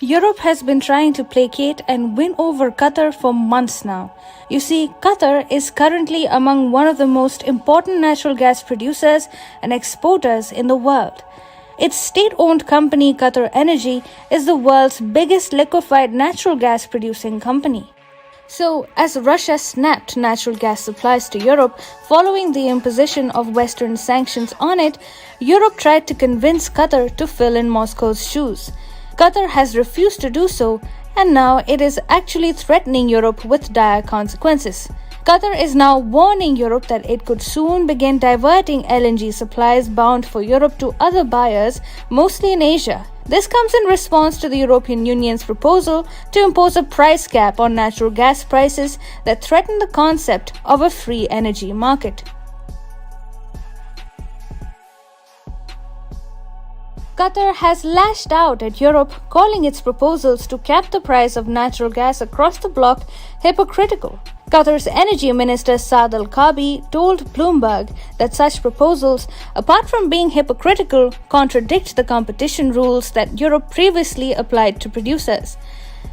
Europe has been trying to placate and win over Qatar for months now. You see, Qatar is currently among one of the most important natural gas producers and exporters in the world. Its state-owned company Qatar Energy is the world's biggest liquefied natural gas producing company. So, as Russia snapped natural gas supplies to Europe following the imposition of Western sanctions on it, Europe tried to convince Qatar to fill in Moscow's shoes. Qatar has refused to do so, and now it is actually threatening Europe with dire consequences. Qatar is now warning Europe that it could soon begin diverting LNG supplies bound for Europe to other buyers, mostly in Asia. This comes in response to the European Union's proposal to impose a price cap on natural gas prices that threaten the concept of a free energy market. Qatar has lashed out at Europe, calling its proposals to cap the price of natural gas across the bloc hypocritical. Qatar's Energy Minister Saad Al-Kaabi told Bloomberg that such proposals, apart from being hypocritical, contradict the competition rules that Europe previously applied to producers.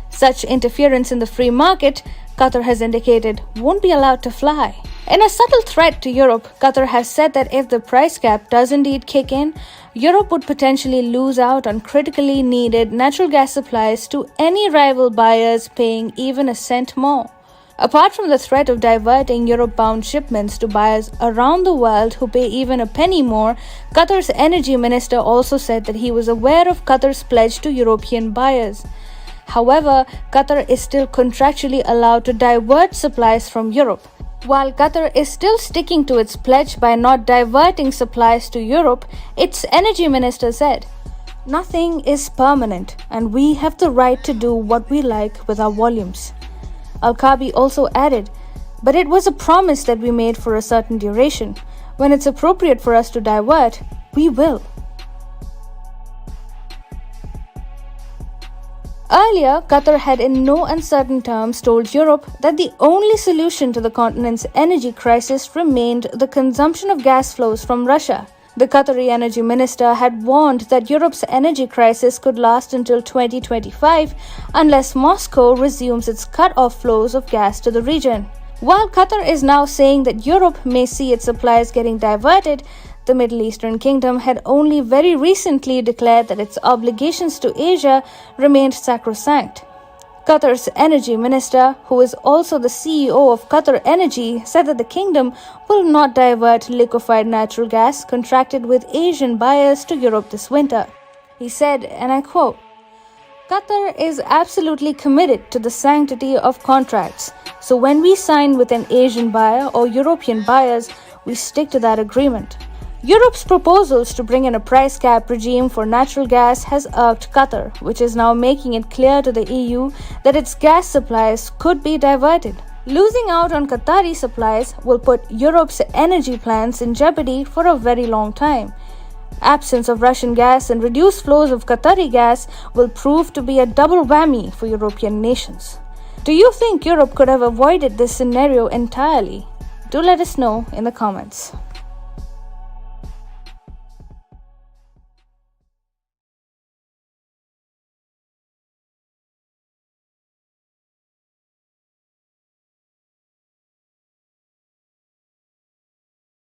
Such interference in the free market, Qatar has indicated, won't be allowed to fly. In a subtle threat to Europe, Qatar has said that if the price cap does indeed kick in, Europe would potentially lose out on critically needed natural gas supplies to any rival buyers paying even a cent more. Apart from the threat of diverting Europe-bound shipments to buyers around the world who pay even a penny more, Qatar's energy minister also said that he was aware of Qatar's pledge to European buyers. However, Qatar is still contractually allowed to divert supplies from Europe. While Qatar is still sticking to its pledge by not diverting supplies to Europe, its energy minister said, "Nothing is permanent, and we have the right to do what we like with our volumes." Al-Kaabi also added, "But it was a promise that we made for a certain duration. When it's appropriate for us to divert, we will." Earlier, Qatar had in no uncertain terms told Europe that the only solution to the continent's energy crisis remained the consumption of gas flows from Russia. The Qatari energy minister had warned that Europe's energy crisis could last until 2025 unless Moscow resumes its cut-off flows of gas to the region. While Qatar is now saying that Europe may see its supplies getting diverted, the Middle Eastern kingdom had only very recently declared that its obligations to Asia remained sacrosanct. Qatar's energy minister, who is also the CEO of Qatar Energy, said that the kingdom will not divert liquefied natural gas contracted with Asian buyers to Europe this winter. He said, and I quote, "Qatar is absolutely committed to the sanctity of contracts. So when we sign with an Asian buyer or European buyers, we stick to that agreement." Europe's proposals to bring in a price cap regime for natural gas has irked Qatar, which is now making it clear to the EU that its gas supplies could be diverted. Losing out on Qatari supplies will put Europe's energy plans in jeopardy for a very long time. Absence of Russian gas and reduced flows of Qatari gas will prove to be a double whammy for European nations. Do you think Europe could have avoided this scenario entirely? Do let us know in the comments.